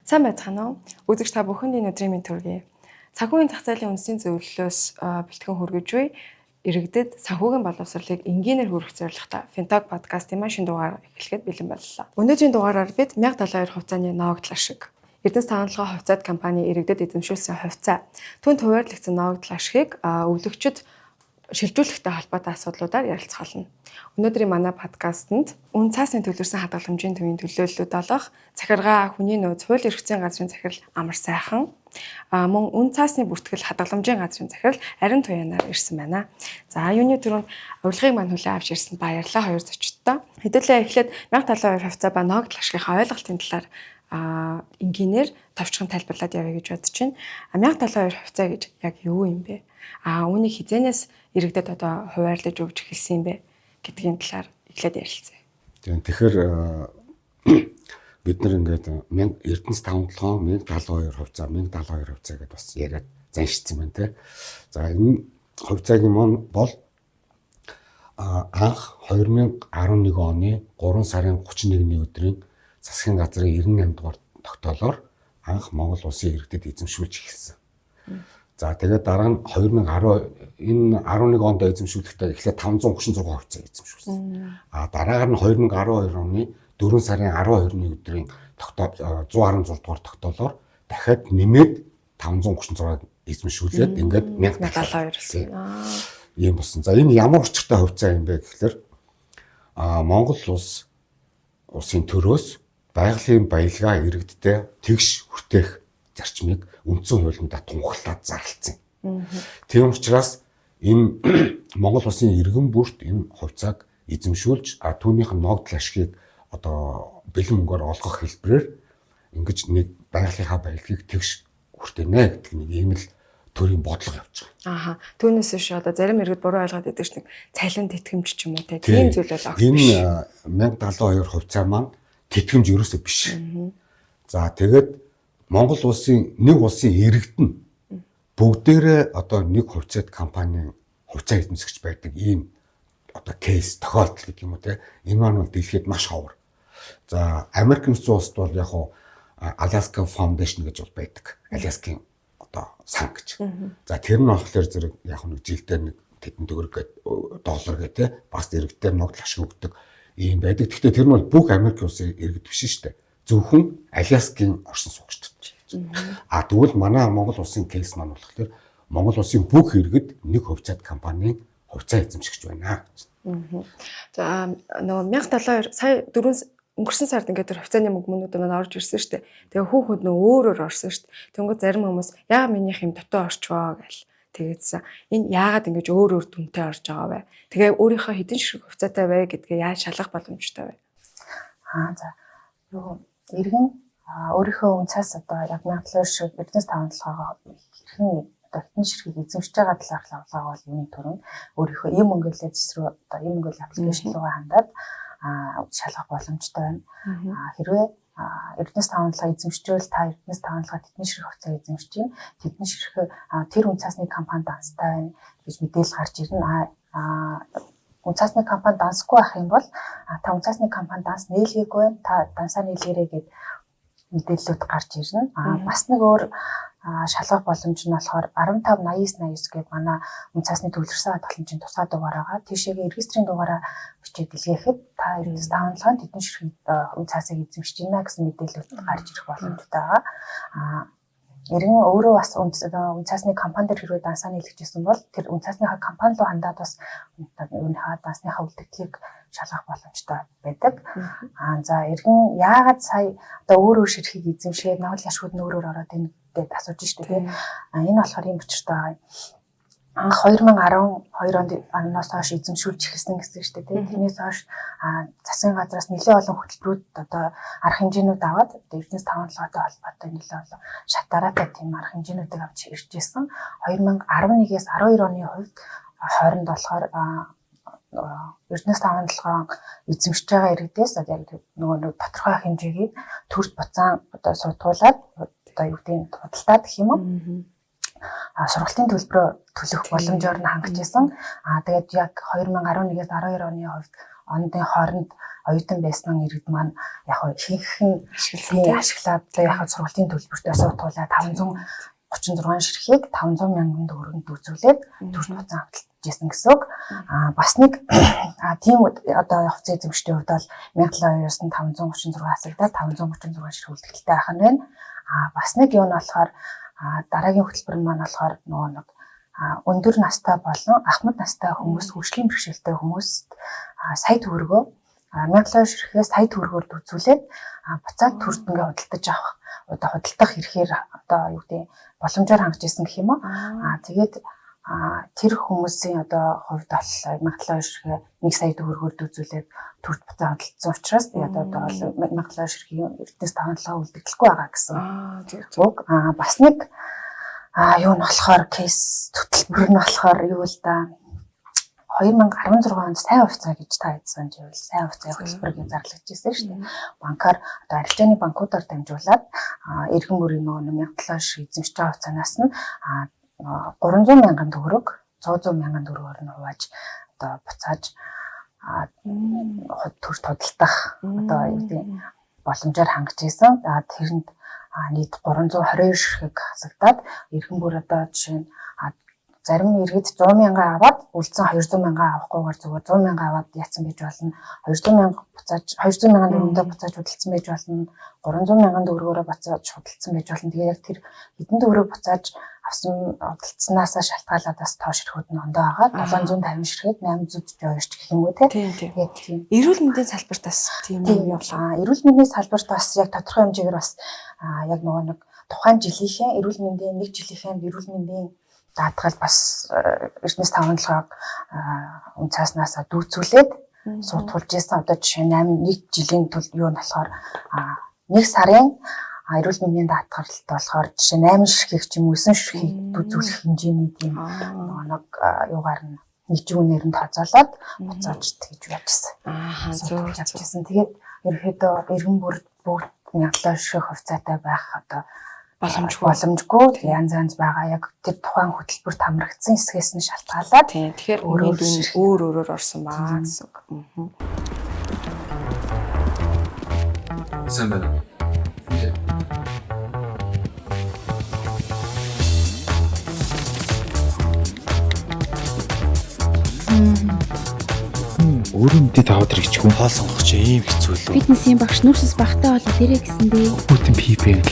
Сайн байцгаана уу? Үзэгч та бүхэнд энэ өдрийн мэнд хүргэе. Санхүүгийн зах зээлийн үндэсний зөвлөлөөс бэлтгэн хүргэж буй иргэдэд санхүүгийн боловсролыг энгийнээр хүргэх зорилготой Fintech подкастын маань шинэ дугаар эхлэхэд бэлэн боллоо. Өнөөдрийн дугаараар бид 1072 хувьцааны ноогдлол ашиг, Эрдэнэс таамаглалын хувьцаат компани иргэдэд эзэмшүүлсэн хувьцаа, түүнд хуваарлагдсан ноогдлол ашигыг өвлөгчд шилжүүлэхтэй холбоотой асуудлуудаар ярилцах болно. Өнөөдрийн манай подкастэнд үн цаасны төлөрсөн хадгаламжийн төвийн төлөөллүүд олох захиргаа хүний нөөц хууль эрх зүйн газрын захирал Амар сайхан мөн үн цаасны бүртгэл хадгаламжийн газрын захирал Арин Туянаар ирсэн байна. За юуны түрүүнд урилгыг мань хүлээн авч ирсэнд баярлалаа хоёр зочдтой. Хэдүүлээ эхлээд 1072 хувьцаа ба ноогдлол ашигын ойлголтын талаар энгийнээр товчхон тайлбарлаад явъя гэж бодож байна. 1072 хувьцаа гэж яг юу юм бэ? Үүнийг хизэнээс иргэдэд одоо хуваарлаж өгч эхэлсэн юм бэ гэдгийн талаар эхлээд ярилцъя. Тэгэхээр бид нар ингээд Эрдэнэс таамаглалын 1072 хувьцаа, 1072 хувьцаа гэдээ бас яриад заншицсан байна те. За энэ хувьцаагийн мөн бол анх 2011 оны 3 сарын 31-ний өдрийн засгийн газрын 98 дугаар тогтоолоор анх Монгол улсын иргэдэд эзэмшүүлж эхэлсэн. За тэгээд дараа нь 2010 энэ 11 онд эзэмшүүлэхдээ эхлээд 536 хувьцаа эзэмшүүлсэн. Дараагаар нь 2012 оны 4 сарын 12-ны өдрийн 116 дугаар тогтоолоор дахиад нэмээд 536 эзэмшүүлээд ингээд 1072 болсон. Ийм болсон. За энэ ямар учиртай хувьцаа юм бэ гэхээр Монгол улсын төрөөс байгалийн баялгаа иргэдтэй тэгш хүртээх зарчмыг үндсэн хуулиндаа тунхаглаад зарлалцсан. Тийм учраас энэ Монгол улсын иргэн бүрт энэ хувьцааг эзэмшүүлж түүнийх нь ноогдлол ашигыг одоо бэлэн мөнгөөр олгох хэлбэрээр ингэж нэг байгалийнхаа баялагийг тэгш хүртэнэ гэдэг нэг ийм л төрлийн бодлого явж байгаа. Түүнээс биш одоо зарим иргэд буруу ойлгоод байдаг ч нэг цалин тэтгэмж ч юм уу тийм зүйл бол огт биш. Энэ 1072 хувьцаа маань тэтгэмж ерөөсөө биш. За тэгээд Монгол улсын нэг улсын иргэд нь бүгдээрээ одоо нэг хувьцаат компанийн хувьцаа эзэмсэгч байдаг ийм одоо кейс тохиолдол гэдэг юм уу те. Энэ маань бол дэлхийд маш ховор. За Америк нэгдсэн улсад бол яг хуу Alaska Foundation гэж бол байдаг. Аляскийн одоо сан гэж. За тэр нь болохоор зэрэг яг нэг жилдээ нэг тэдэн төгрөг доллар гэдэг бас иргэдээр ноогдлол ашиг өгдөг ийм байдаг. Гэхдээ тэр нь бол бүх Америк улсын иргэд биш шүү дээ. Зөвхөн Аляскийн оршин суугчдад. Тэгвэл манай Монгол улсын кейс маань болохоор Монгол улсын бүх иргэд нэг хувьцаат компанийн хувьцаа эзэмшигч байна. За нөгөө 1072 сая өнгөрсөн сард ингээд тэр хувьцааны мөнгнүүд маань орж ирсэн шүү дээ. Тэгээ хүүхэд нөгөө өөрөөр орсон шүү дээ. Тэнгүүд зарим хүмүүс яа минийх юм дотоо орчвоо гэл. Тэгээдсэн. Энэ яагаад ингэж өөр дүнтэй орж байгаа вэ? Тэгээ өөрийнхөө хэдэн ширхэг хувьцаатай вэ гэдгээ яаж шалгах боломжтой вэ? За иргэн өөрийнхөө үнцаас одоо яг 1072 шиг Эрдэнэс таамаглалгаа хэрхэн одоо хэдэн ширхэг эзэмшиж байгаа талаарх лавлага бол юуны төрөнд өөрийнхөө эм мөнгөлөө зэсрүү одоо эм мөнгөл аппликейшн руугаа хандаад шалгах боломжтой байна. Хэрвээ Эрдэнэс таамаглалгаа эзэмшижвэл та Эрдэнэс таамаглалгаа тэдний ширхэг хувьцаа эзэмшиж чинь тэдний ширхэг тэр үнцаасны компани данстай байна гэж мэдээлэл гарч ирнэ. Үнцаасны компани дансгүй байх юм бол та үнцаасны компани данс нээлгээгүй байна. Та дансаа нээлгээрэй гэд мэдээлэлүүд гарч ирнэ. Бас нэг өөр шалгах боломж нь болохоор 1589 гээд манай үнцаасны төвлөрсөн хадгаламжийн тусгай дугаар байгаа. Тийшээгээ регистрийн дугаараа бичиж илгээхэд та Эрдэнэс таамаглалын тэдний ширхэг үнцаасыг эзэмшиж байна гэсэн мэдээлэлүүд гарч ирэх боломжтой байгаа. Иргэн өөрөө бас үнцаасны компани дээр хэрвээ дансаа нийлгэжсэн бол тэр үнцаасныхаа компани руу хандаад бас өөрийнхөө дансныхаа үлдэгдлийг шалгах боломжтой байдаг. За иргэн яагаад сая одоо өөр ширхгийг эзэмшээд ноогдлол ашигуд нь өөрөөр ороод энэ гэдэг асууж штэ тийм. Энэ болохоор юм учиртай байгаа. Анх 2012 оноос хойш эзэмшүүлж эхэлсэн гэсэн штэ тийм. Тэрнээс хойш засгийн газраас нэлээд олон хөтөлбөрүүд одоо арга хэмжээнүүд аваад Эрдэнэс таамаглалтай холбоотой нэлээд олон шатараатай тийм арга хэмжээнүүдийг авч ирж ирсэн. 2011-ээс 12 оны хувьд хооронд болохоор Эрдэнэс таамаглалгаа эзэмшиж байгаа иргэдээс яг нөгөө тодорхой хэмжээгийн төрт буцаан одоо судгуулаад одоо юу гэдэг худалдаад гэх юм уу сургалтын төлбөрөө төлөх боломжоор нь хангаж исэн. Тэгээд яг 2011-ээс 12 оны хувьд ондын хооронд оюутан байсан иргэд маань яг ихэнх нь ашигласан ашиглаад яг сургалтын төлбөртөө суудуулаад 536 ширхгийг 500 мянган төгрөгөнд үзүүлээд төрч буцаан худалдажсэн гэсэн үг. Бас нэг тийм одоо хувьцаа эзэмшигчдийн хувьд бол 1702-оос нь 536 асагдаад 536 ширхэг үлдэгдэлтэй байх нь байна. Бас нэг юу нь болохоор дараагийн хөтөлбөр маань болохоор нөгөө нэг өндөр настай болон ахмад настай хүмүүс, хөгжлийн бэрхшээлтэй хүмүүст сая төгрөгөө 1200 ширхгээс сая төгрөгөөр үзүүлээд буцаад төрд ингээ худалдаж авах одоо худалдах эрхээр одоо юу гэдэг боломжоор хангаж ирсэн гэх юм уу. Тэгээд тэр хүмүүсийн одоо хувьд бол 1200 ширхгээ 1 сая төгрөгөөр үзүүлээд төрд буцаа худалдсан учраас тэгээд одоо бол 1200 ширхгийн эрдэнэс таванлага үлдэгдэхгүй байгаа гэсэн үг. Бас нэг юу нь болохоор кейс хөтөлбөр нь болохоор юу л да 2016 онд сайн хувьцаа гэж та хэлсэн чинь сайн хувьцаа хөтөлбөр гэж зарлагдчихсэн шүү дээ. Банкар одоо арилжааны банкудаар дамжуулаад иргэн бүрийн нөгөө 1700 ширхэг эзэмшиж байгаа хувьцаанаас нь 300 мянган төгрөг 100 мянган төгрөгөөр нь хувааж одоо буцааж төрт худалдах одоо юу гэдэг боломжоор хангаж ирсэн. Тэрэнд нийт 322 ширхэг хасагдаад иргэн бүр одоо жишээ нь зарим иргэд 100 мянга аваад үлдсэн 200 мянга авахгүйгээр зүгээр 100 мянга аваад яатсан байж болно. 200 мянга буцааж 200 мянган төгрөгөөр буцааж худалдсан байж болно. 300 мянган төгрөгөөр буцааж худалдсан байж болно. Тэгээд яг тэр хэдэн төгрөг буцааж авсан худалдсанаасаа шалтгаалаад бас тоо ширхүүд нь ондоо байгаа. 750 ширхэг 842 ч гэх юм уу тийм. Эрүүл мэндийн салбарт бас тийм юм явлаа. Эрүүл мэндийн салбарт бас яг тодорхой хэмжээгээр бас яг нөгөө нэг тухайн жилийнхээ эрүүл мэндийн нэг жилийнхээ эрүүл мэндийн даатгал бас эрдэнэс таванлагыг үнцааснаас дүүцүүлээд суудгуулж ирсэн. Одоо жишээ нь 1 жилийн төлөв юу нь болохоор 1 сарын эрүүл мэндийн даатгалт болохоор жишээ 8 ширхэг ч юм уу 9 ширхэг дүүцүүлэх хэмжээний тийм нэг юугаар нь нэгжүүнээр нь тооцоолоод буцааж тэгж яажсэн. Зөв явжсэн. Тэгээд ерөөдөө иргэн бүр бүгд 1700 ширхэг хувьцаатай байх одоо боломжгүй янз байгаа. Яг тэр тухайн хөтөлбөрт хамрагдсан хэсгээс нь шалтгаалаад тэгэхээр өөрөөр орсон баа гэсэн үг. Сайн байна. Өөрөө мэдээ таваад ирэх ч хүн Хоол сонгох чи ийм хэцүү лүү. Фитнесийн багш нүрсэс багтаа болоод ирээ гэсэндээ бүтэн пипэл.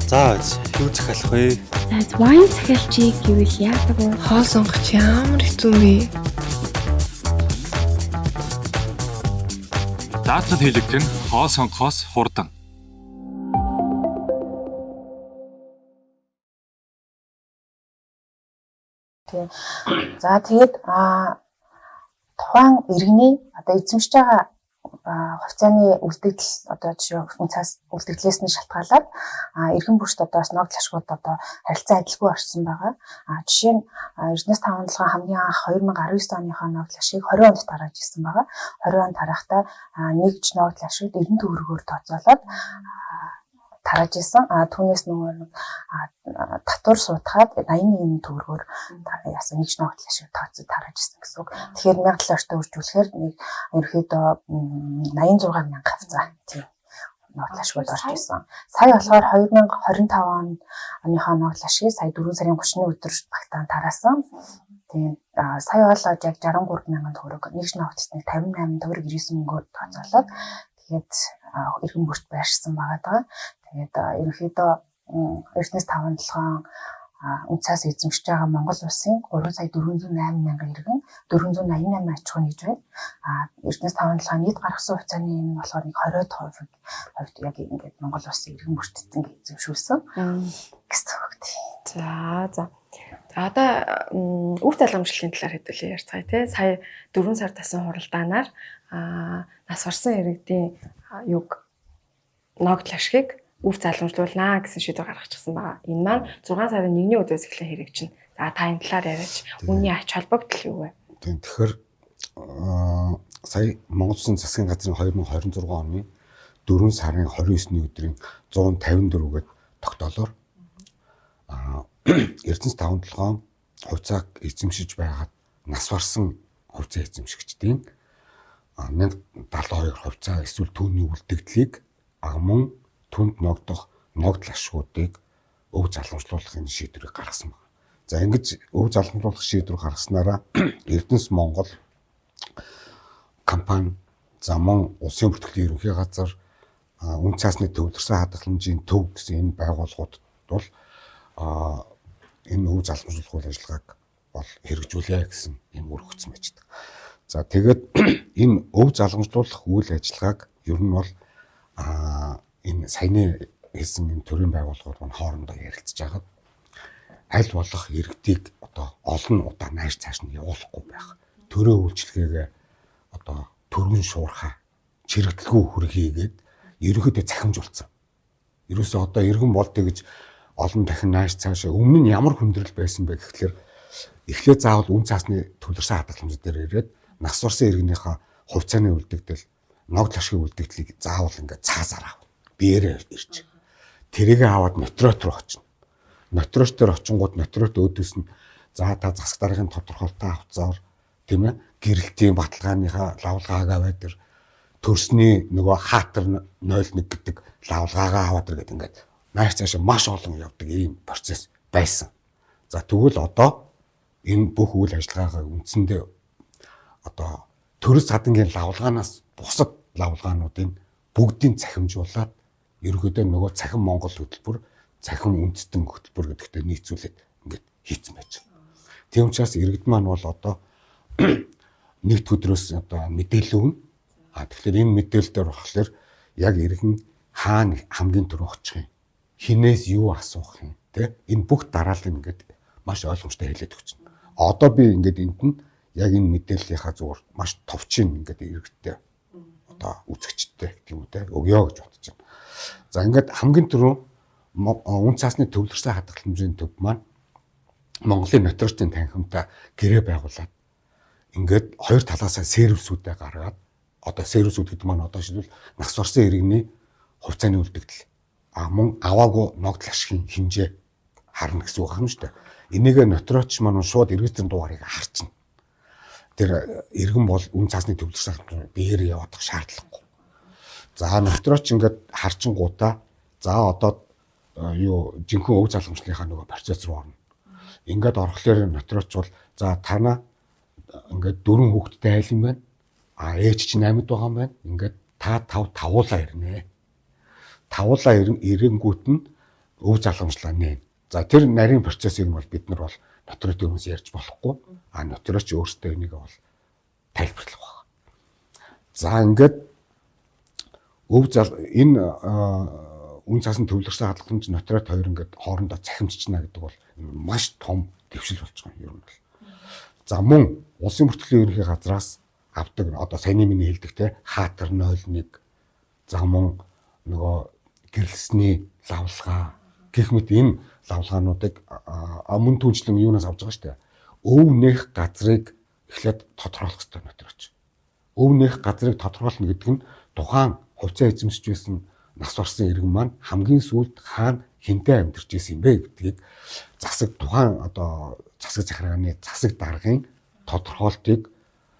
За юу захиалах вэ? за вайн захиалчийг гэвэл яадаг вэ? Хоол сонгох ямар хэцүү юм бэ? Даатгал хийлэгдэх нь хоол сонгохоос хурдан. За тэгээд тухайн иргэний одоо эзэмшиж байгаа хувьцааны үлдэгдэл одоо жишээ үнцаас үлдэгдлээс нь шалтгаалаад иргэн бүрт одоо бас ногдол ашгууд одоо харилцаа адилгүй орсон байгаа. Жишээ нь эрдэнэс таванлагын хамгийн анх 2019 оныхоо ногдол ашгийг 20 онд тарааж ирсэн байгаа. 20 онд тарахдаа нэгж ногдол ашигт 90 төгрөгөөр тооцоолоод тарааж ирсэн. Түүнээс нөгөө татвар суудгаад 81 төгрөгөөр яасан нэгж ногдол ашиг тооцоод тарааж ирсэн гэсэн үг. Тэгэхээр 1700-т үржүүлэхээр нэг ерөөдөө 86 мянга хавцаа тийм ногдол ашигуд орж ирсэн. Сая болохоор 2025 оныхоо ногдол ашиг сая 4 сарын 30-ны өдөр багтаан тараасан. Тийм сая бол яг 63 мянган төгрөг нэгж ногдолт нэг 58 төгрөг 99 мөнгөөр тооцоолоод тэгээд иргэн бүрт байршсан байгаа даа. Тэгээд ерөнхийдөө эрдэнэс таванлагын үнцаас эзэмшиж байгаа Монгол улсын 3 сая 408 мянган иргэн 488 аж ахуй нэгж байна. Эрдэнэс таванлагын нийт гаргасан хувьцааны энэ болохоор нэг 20% яг ингээд Монгол улсын иргэн бүртэд ингээд эзэмшүүлсэн гэсэн үг тийм. За одоо өв залгамжлалын талаар хэдүүлээ ярьцгаая тий. Сая 4 сар тасан хуралдаанаар нас барсан иргэдийн юг ногдол ашгийг өв залгамжлуулнаа гэсэн шийдвэр гаргачихсан байгаа. Энэ маань 6 сарын 1-ний өдрөөс эхлэн хэрэгжинэ. За та энэ талаар яриач. Үүний ач холбогдол юу вэ? Тэгэхээр сая Монгол Улсын засгийн газрын 2026 оны 4 сарын 29-ний өдрийн 154-гээд тогтоолоор Эрдэнэс таванлагын хувьцааг эзэмшиж байгаад нас барсан хувьцаа эзэмшигчдийн 1072 хувьцаа эсвэл түүний үлдэгдлийг мөн түнд ногдох ногдол ашгуудыг өв залгамжлуулахын шийдвэрийг гаргасан байна. За ингэж өв залгамжлуулах шийдвэр гаргаснараа Эрдэнэс Монгол компани замун улсын бүртгэлийн ерөнхий газар үн цаасны төвлөрсөн хадгаламжийн төв гэсэн энэ байгууллагуудад бол энэ өв залгамжлуулах үйл ажиллагааг бол хэрэгжүүлээ гэсэн юм өргөгдсөн байж байгаа. За тэгээд энэ өв залгамжлуулах үйл ажиллагааг ер нь бол энэ саяны хэлсэн энэ төрийн байгууллагууд маань хоорондоо ярилцж байгаа. Аль болох иргэдийг одоо олон удаа нааш цааш нь явуулахгүй байх. Төрөө үйлчлэгээ одоо төргөн шуурхаа чирэгдэлгүй хүргийгээд ерөнхийдөө цахимжуулсан. Ерөөсөө одоо иргэн болдё гэж олон дахин нааш цаашаа өмнө нь ямар хүндрэл байсан бэ гэхлээр эхлээд заавал үн цаасны төвлөрсөн хадгаламж дээр ирээд нас урсан иргэнийхээ хувьцааны үлдэгдэл, ногдол ашгийн үлдэгдлийг заавал ингээд цаасаар авах. Биеэрээ ирж. Тэрийгээ аваад нотрот руу очино. Нотрот дээр очингууд нотрот өөдөөс нь за та засаг даргын тодорхойлолттой авцаар тийм ээ гэрэлтийн баталгааныхаа лавлгаагаа байдаг төрсний нөгөө хаатар 01 гэдэг лавлгаагаа аваад иргээд ингээд нааш цаашаа маш олон явдаг ийм процесс байсан. За тэгвэл одоо энэ бүх үйл ажиллагаагаа үндсэндээ одоо төрөс цадангийн лавлгаанаас бусад лавлгаануудын бүгдийг цахимжуулаад ерөнхийдөө нөгөө цахим Монгол хөтөлбөр, цахим үндэстэн хөтөлбөр гэдэгтээ нийцүүлээд ингээд хийцэн байж байна. Тийм учраас иргэд маань бол одоо нэгд өдрөөс одоо мэдээлэл өгнө. Тэгэхээр энэ мэдээлэл дээр болохоор яг иргэн хаана хамгийн түрүү очих юм, хинээс юу асуух юм, тэ энэ бүх дараалал ингээд маш ойлгомжтой хэлээд өгч байна. Одоо би ингээд энд нь яг энэ мэдээллийнхаа зүгээр маш товчин ингээд иргэдтэй одоо үзэгчтэй гэх юм уу те өгөө гэж бодож байна. За ингээд хамгийн түрүү үн цаасны төвлөрсөн хадгаламжийн төв маань Монголын нотрочтын танхимтай гэрээ байгуулад ингээд хоёр талаасаа сервисүүдээ гаргаад одоо сервисүүд гэдэг маань одоо шийдвэл нас орсон иргэний хувьцааны үлдэгдэл мөн аваагүй ногдол ашигын хэмжээ харна гэсэн үг юм шүү дээ. Энийгээ нотрочч маань шууд регистрийн дугаарыг харчна. Тэр иргэн бол үн цаасны төвлөрсөн хадгаламж биеэр явах шаардлагагүй. За нотрочч ингээд харчингуудаа за одоо юу жинхэнэ өв залгамжлынхаа нөгөө процесс руу орно. Ингээд орохлоор нотрочч бол за танаа ингээд 4 хүүхэдтэй айл юм байна. Ээж чинь 8-д байгаа юм байна. Ингээд та тавуулаа ирнэ. Тавуулаа ирэнгүүт нь өв залгамжлаа нэ. За тэр нарийн процессыг бол бид нар бол нотрочтой хүмүүс ярьж болохгүй. Нотрочч өөртөө энийг бол тайлбарлах байна. За ингээд энэ үн цаасны төвлөрсөн хадгаламж нотрот хоёр ингээд хоорондоо цахимжчна гэдэг бол маш том дэвшил болж байгаа юм ер нь бол. За мөн улсын бүртгэлийн ерөнхий газраас авдаг одоо саяны миний хэлдэг те хаатар 01 за мөн нөгөө гэрэлсний лавлгаа гэх мэт энэ лавлгаануудыг мөн түнчлэн юунаас авч байгаа шүү дээ. Өв нэх газрыг эхлээд тодорхойлох хэрэгтэй нотрочч. Өв нэх газрыг тодорхойлно гэдэг нь тухайн хувьцаа эзэмшиж байсан нас орсон иргэн маань хамгийн сүүлд хаана хинтээ амьдарч ирсэн юм бэ гэдгийг засаг тухайн одоо засаг захиргааны засаг даргын тодорхойлтыг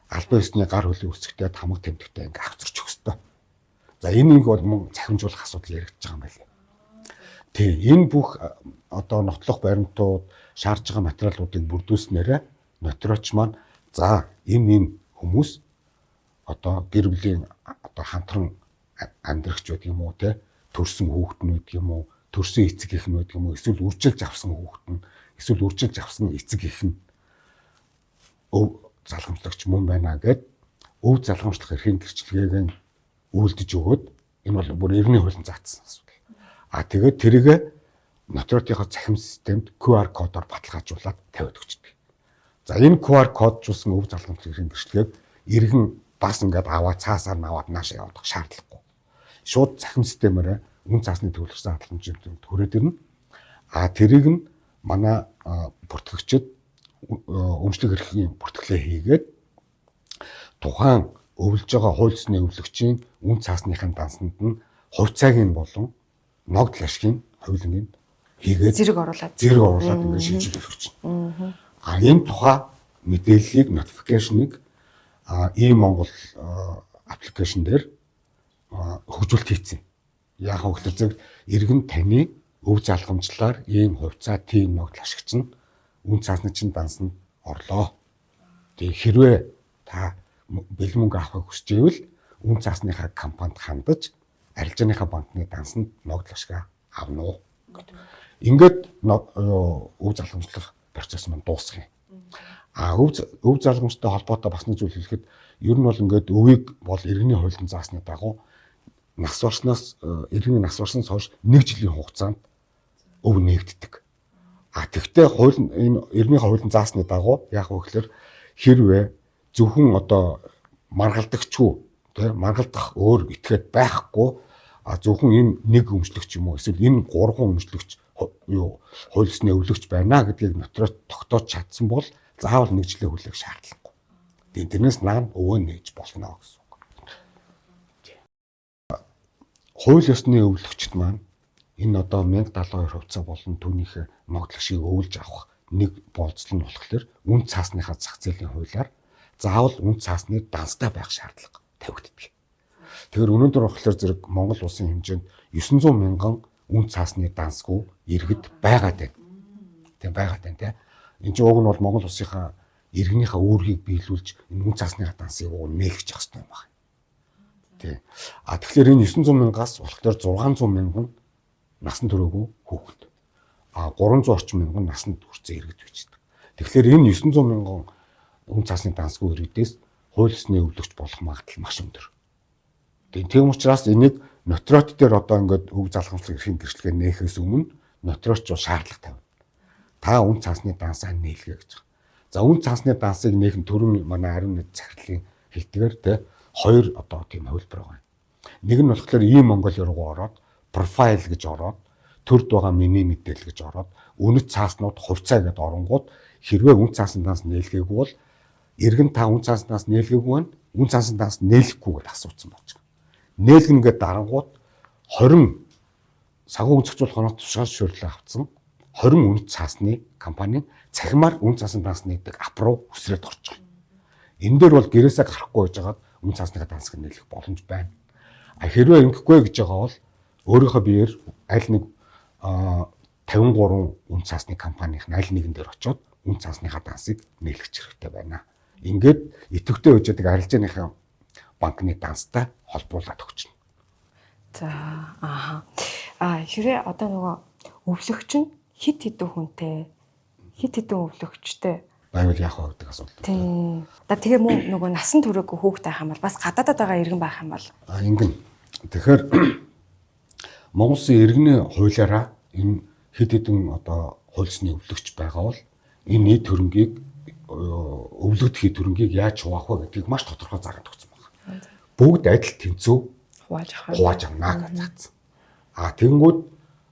албан ёсны гар хөлийн үсэгтэй хамаг тэмдэгтэй ингээ авчирч өгөх ёстой. За энийг бол мөн цахимжуулах асуудал яригдж байгаа юм байна. Тэг энэ бүх одоо нотлох баримтууд шаардж байгаа материалуудыг бүрдүүлснээрээ нотрочч маань за энэ хүмүүс одоо гэр бүлийн одоо хамтран амьдрахч байдаг юм уу те төрсэн хүүхэд нь байдаг юм уу төрсэн эцэг эх нь байдаг юм уу эсвэл үржилж авсан хүүхэд нь эсвэл үржилж авсан эцэг эх нь өв залгамжлагч мөн байна гэд өв залгамжлах эрхийн гэрчлэгийг үйлдэж өгөөд энэ бол бүр эртний хуулийн заасан асуудал. Тэгээд тэрийгэ нотротынхаа цахим системд QR кодоор баталгаажуулаад тавиад өгчдөг. За энэ QR коджуулсан өв залгамжлах эрхийн гэрчлэгийг иргэн бас ингээд аваад цаасаар наваад наашаа явуулах шаардлагагүй. Шууд цахим системээр үн цаасны төвлөрсөн хадгаламжийн төрөөд ирнэ. Тэрийг нь манай бүртгэгчид өмчлөг эрхийн бүртгэлээ хийгээд тухайн өвлөж байгаа хууль ёсны өвлөгчийн үн цаасныхын дансанд нь хувьцааг нь болон ногдол ашигын хуулийг хийгээд зэрэг оруулаад ингээд шийдвэрлэх өгч байна. Энэ тухай мэдээллийг notification-ыг ийм Монгол аппликейшн дээр хөгжүүлэлт хийцэн. Яг хөглөж зэрэг иргэн таны өв залгамжлаар ийм хувьцаа тийм ногдол ашигч нь үн цаасны чинь дансанд орлоо. Тэгээ хэрвээ та бэлэн мөнгө авахыг хүсэж ивэл үн цаасныхаа компанид хандаж арилжааныхаа банкны дансанд ногдол ашиг авна уу гэдэг. Ингээд өв залгамжлах процесс маань дуусах юм. Өв залгамжтай холбоотой бас нэг зүйл хэлэхэд ер нь бол ингээд өвийг бол иргэний хуулийн заасны дагуу нас барснаас иргэний нас барснаас хойш 1 жилийн хугацаанд өв нээгддэг. Тэгвэл хууль энэ иргэний хуулийн заасны дагуу яг үгээр хэрвээ зөвхөн одоо маргалдагчгүй тийм маргалдах өөр этгээд байхгүй зөвхөн энэ нэг өмчлөгч юм уу эсвэл энэ 3 өмчлөгч юу хуулисны өвлөгч байна гэдгийг нотроо тогтоож чадсан бол заавал 1 жилийн хүлээх шаардлагагүй. Тэгээд тэрнээс наан өвөө нээж болно гэсэн үг. Хууль ёсны өвлөгчд маань энэ одоо 1072 хувьцаа болон түүнийхээ ногдол шиг өвлж авах нэг болцол нь болохоор үн цаасныхаа зах зээлийн хуулиар заавал үн цаасны данстай байх шаардлага тавигддаг. Тэгэхээр өнөөдөр болохоор зэрэг Монгол улсын хэмжээнд 900 мянган үн цаасны дансгүй иргэд байгаад байна. Тийм байгаад байна тийм. Энэ чинь уг нь бол Монгол улсынхаа иргэнийхээ үүргийг биелүүлж энэ үн цаасныхаа дансыг уг нь нээгч явах хэрэгтэй юм байна. Тийм. Тэгэхээр энэ 900 мянгаас болохоор 600 мянган насан туршаагүй хүүхэд. 300 орчим мянган насанд хүрсэн иргэд бичдэг. Тэгэхээр энэ 900 мянган үн цаасны дансгүй иргэдээс хууль ёсны өвлөгч болох магадлал маш өндөр. Тийм учраас энийг нотрот дээр одоо ингээд өв залгамжлах эрхийн гэрчлэгээ нээхээс өмнө нотротч бол шаардлага тавина. Та үн цаасны дансаа нээлгээ гэж. За үн цаасны дансыг нээх нь төрийн манай ариун нийт захирлын хэлдгээр те хоёр одоо тийм хөлбөр байгаа. Нэг нь болохоор Монгол руу ороод профайл гэж ороод төрд байгаа миний мэдээлэл гэж ороод үнэт цааснууд хувьцаа гэдээ оронгууд хэрвээ үн цаасны данс нээлгээгүй бол иргэн та үн цаасны данс нээлгээгүй байна. Үн цаасны данс нээлэхгүй гэж асуусан болж байгаа. Нээлгэн гэдэг дарангууд 20 санхүүгийн зохицуулах оноо тушаал шийдлээ авцсан 20 үнэт цаасны компани цахимаар үн цаасны данс нээдэг ап руу үсрээд орж байгаа. Энэ дээр бол гэрээсээ гарахгүй байж байгаад үн цаасныхаа дансыг нээлэх боломж байна. Хэрвээ ингэхгүй гэж байгаа бол өөрийнхөө биеэр аль нэг 53 үн цаасны компанийн аль нэгэн дээр очиод үн цаасныхаа дансыг нээлгэж хэрэгтэй байна. Ингээд идэвхтэй байж байгаа арилжааныхаа банкны данстай холбуулаад өгч байна. За хэрвээ одоо нөгөө өвлөгч нь хит хитэн хүнтэй хит хитэн өвлөгчтэй байвал яах вэ гэдэг асуулт. Тийм. Тэгээ мөн нөгөө насан туршаагүй хүүхдтэй байх юм бол бас гадаадад байгаа иргэн байх юм бол ингэн. Тэгэхээр Монгол Улсын иргэний хуулиараа энэ хэд хэдэн одоо хуулисны өвлөгч байгаа бол энэ нийт хөрөнгийг өвлөгдөх хөрөнгийг яаж хуваах вэ гэдгийг маш тодорхой зараад өгсөн байна. Бүгд адил тэнцүү хувааж авна гэж заасан. Тэгэнгүүт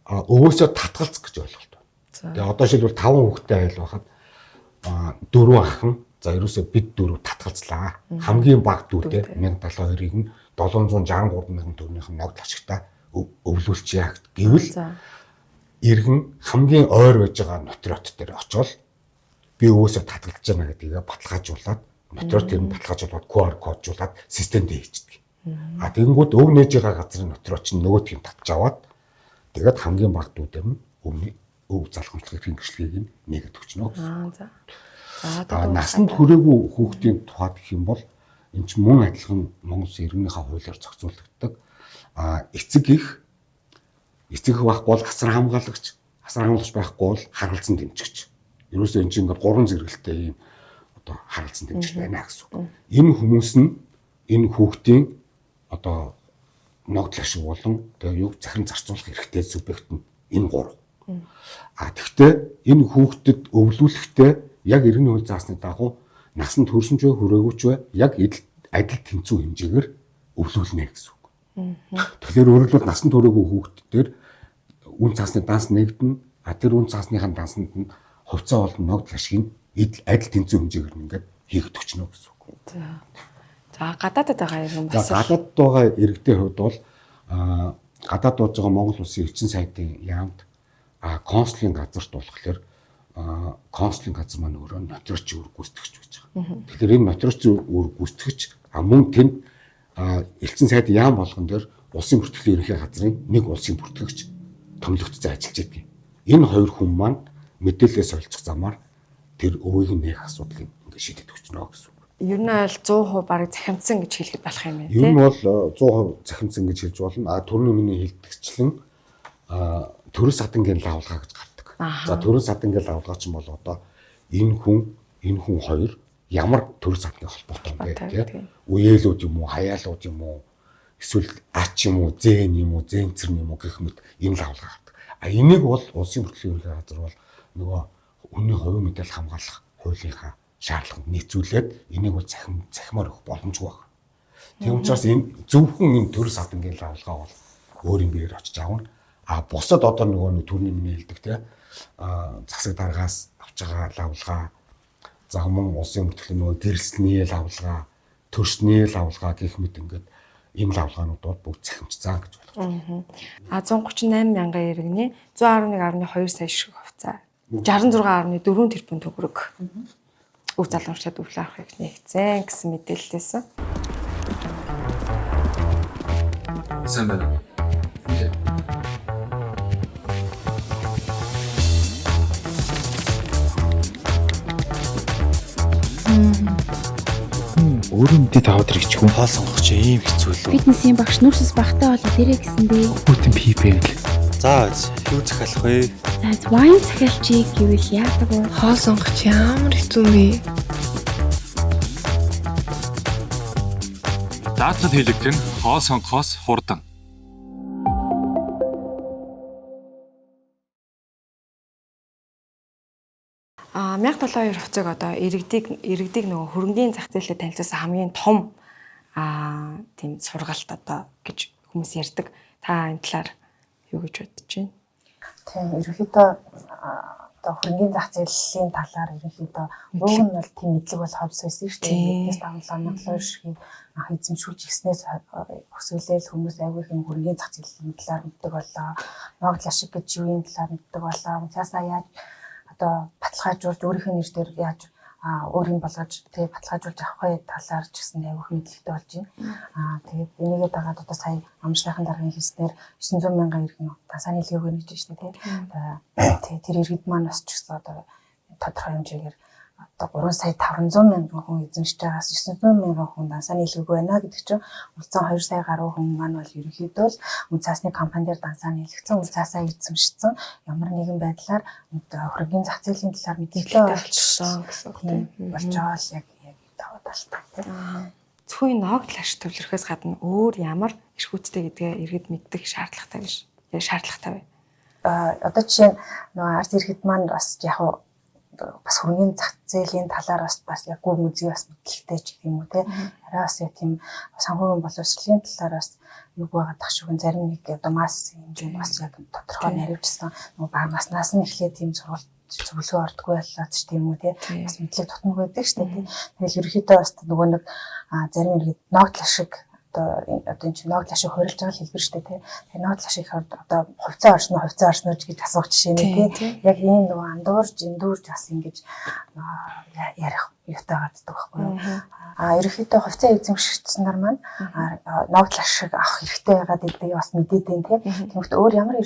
өвөөсөө татгалзах гэж ойлголт байна. Тэгээ одоо шилбэл 5 хүүхэдтэй айл байхад 4 ах нь за ерөөсөө бид 4 татгалзлаа. Хамгийн бага дүүтэй 1072-ыг нь 763 мянган төгрөгийнх нь ногдол ашигтай өвлүүлчихье гэвэл иргэн хамгийн ойр байж байгаа нотрот дээр очивол би өвөөсөө татгалзаж байна гэдгийг баталгаажуулаад нотрот тэр нь баталгаажуулаад QR коджуулаад системд хийчихдэг. Тэгэнгүүт өв нээж байгаа газрын нотрот чинь нөгөөдгийг татж аваад тэгээд хамгийн бага дүүдэм өв залхамжлах эрхийн гэрчлэгийг нэгэд өгчнө гэсэн. Насанд хүрээгүй хүүхдийн тухайд гэх юм бол энэ ч мөн адилхан Монгол Улсын иргэнийхээ хуулиар зохицуулагддаг. Эцэг их байхгүй бол асар хамгаалагч байхгүй бол харгалзан дэмжигч. Ерөөсөө энэ чинь ингээд 3 зэрэгэлтэй ийм одоо харгалзан дэмжигч байна гэсэн үг. Энэ хүмүүс нь энэ хүүхдийн одоо ногдол ашиг болон тэгээ юу захиран зарцуулах хэрэгтэй субъект нь энэ 3. Тэгэхдээ энэ хүүхдэд өвлүүлэхдээ яг иргэний хууль заасны дагуу насанд хүрсэн ч хүрээгүй ч яг адил тэнцүү хэмжээгээр өвлүүлнэ гэсэн үг. Тэгэхээр өөрөлдвөл насанд хүрээгүй хүүхдээр үн цаасны данс нэгдэн тэр үн цаасныхаа дансанд нь хувьцаа болон ногдол ашиг нь адил тэнцүү хэмжээгээр ингээд хийгдэж өчнө гэсэн үг. За гадаадад байгаа иргэн бас гадаадд байгаа иргэдийн хувьд бол гадаад болж байгаа Монгол Улсын элчин сайдын яамд консулын газарт болохоор консулын газар маань өөрөө нотрочийн үр гүйцэтгэгч байж байгаа. Тэгэхээр энэ нотрочийн үр гүйцэтгэгч мөн тэнд элчин сайд яам болгон дээр улсын бүртгэлийн ерөнхий газрын нэг улсын бүртгэгч томилогдсон ажиллаж байдаг. Энэ хоёр хүн маань мэдээлэлээс олчих замаар тэр өвөгийг нээх асуудлыг ингээд шийдэж өгчнө гэсэн үг. Ер нь бол 100% бараг захимдсан гэж хэлэхэд болох юм байна Ер нь бол 100% захимдсан гэж хэлж болно. Төрний миний хэлдэгчлэн төрөл садангийн лавлгаа гэж гардаг. За төрөл садангийн лавлгаа ч юм бол одоо энэ хүн хоёр ямар төрөл садангийн холбоотой юм бэ тийм. Үеэлүүд юм уу, хаяалууд юм уу, эсвэл ач юм уу, зэн юм уу, зэнцэр юм уу гэх мэт энэ лавлгаа гардаг. Энийг бол улсын бүртгэлийн ерөнхий газар бол нөгөө хүний хувийн мэдээлэл хамгаалах хуулийнхаа шаардлаганд нийцүүлээд энийг бол захимаар өгөх боломжгүй байна. Тийм учраас энэ зөвхөн энэ төрөл садангийн лавлгаа бол өөрийн биеэр очиж авна. Бусад одоо нөгөө төрний миний хэлдэг те засаг даргаас авч байгаа лавлгаа, за мөн улсын бүртгэлийн нөгөө гэрэлсний лавлгаа, төрсний лавлгаа гэх мэт ингээд энэ лавлгаанууд бол бүгд захимжсан гэж болох байна. 138 мянган иргэний 111.2 сая ширхэг хувьцаа, 66.4 тэрбум төгрөг өв залуучууд өвлө авахыг нэгцэн гэсэн мэдээлэлээс. Сайн байна. Өөрөө мэдээ таваад ирэх хүн. Хоол сонгох чи ийм хэцүү лөө. Фитнесийн багш нүүрсээс багтаа болоод ирээ гэсэндээ Бүтэн PPL. За юу захиалах вэ? за wine захиалчийг гэвэл яадаг вэ? Хоол сонгох чи ямар хэцүү юм бэ? Даатгал хэлэгдэх нь хоол сонгохоос хурдан. А 1072 хувьцааг одоо иргэдийг нөгөө хөрөнгөний зах зээлтэй танилцуулсан хамгийн том тийм сургалт одоо гэж хүмүүс ярьдаг. Та энэ талаар юу гэж бодож байна? Тийм ерөнхийдөө одоо хөрөнгөний зах зээлийн талаар ерөнхийдөө уг нь бол тийм мэдлэг бол ховс байсан шүү дээ. Биднээс давнлаа монголоор шиг эзэмшүүлж гиснээс өсөөлөл хүмүүс аягүй их хөрөнгөний зах зээлийн талаар мэддэг боллоо. Ногдол ашиг гэж юуны талаар мэддэг боллоо. Цаасаа яаж одоо баталгаажуулж өөрийнхөө нэр дээр яаж өөрийн болгож тэг баталгаажуулж авахын талаар ч гэсэн аягүй их мэдлэгтэй болж байна. Тэгээд энийгээ дагаад одоо сая амар сайхан даргын хийснээр 900 мянган иргэн дансааны хэлгээгээр нэгж штэ тий. Тэр иргэд маань бас ч гэсэн одоо тодорхой хэмжээгээр одоо 3 сая 500 мянган хүн эзэмшиж байгаас 900 мянган хүн дансааны хэлгээгүй байна гэдэг чинь үлцэн 2 сая гаруй хүн маань бол ерөнхийдөө л үн цаасны компани дээр дансааны хэлэгцэн үн цаасаа эзэмшсэн ямар нэгэн байдлаар хөрөнгөний зах зээлийн талаар мэдээлэл олчихсон гэсэн үг тийм болж байгаа л яг даваа талтай тийм. Зөвхөн ногдол ашиг төвлөрөхөөс гадна өөр ямар эрх үүрэгтэй гэдгээ иргэд мэддэг шаардлагатай биш. Шаардлагатай бай. Одоо жишээ нь нөгөө ард иргэд маань бас яг бас хөрөнгөний зах зээлийн талаар бас яг гүн үзье бас мэдлэгтэй ч гэх юм уу те. Арай бас яг тийм санхүүгийн боловсролын талаар бас юу байгаа тахшгүй зарим нэг одоо масс хэмжээнд бас яг тодорхой наривчсан нөгөө баг наснаас нь эхлээд тийм сургалт зөвлөгөө ордгоо боллоо ч тийм үү те. Бас мэдлэг тутмаг байдаг шүү дээ. Тэгэл ерөөхдөө бас нөгөө нэг зарим иргэд ногдол ашиг одоо энэ чинь ногдол ашиг хорилж байгаа хэлбэр шүү дээ тий. Тэгээ ногдол ашиг одоо хувьцаа орсноо гэж асуух жишээ нь тий. Яг энэ нөгөө эндуурж бас ингэж ярих юутай гаддаг байхгүй юу. Ерөнхийдөө хувьцаа эзэмшигчсэн нар маань ногдол ашиг авах хэрэгтэй байгаад гэдгийг бас мэдээд байна тий. Тэгмээ өөр ямар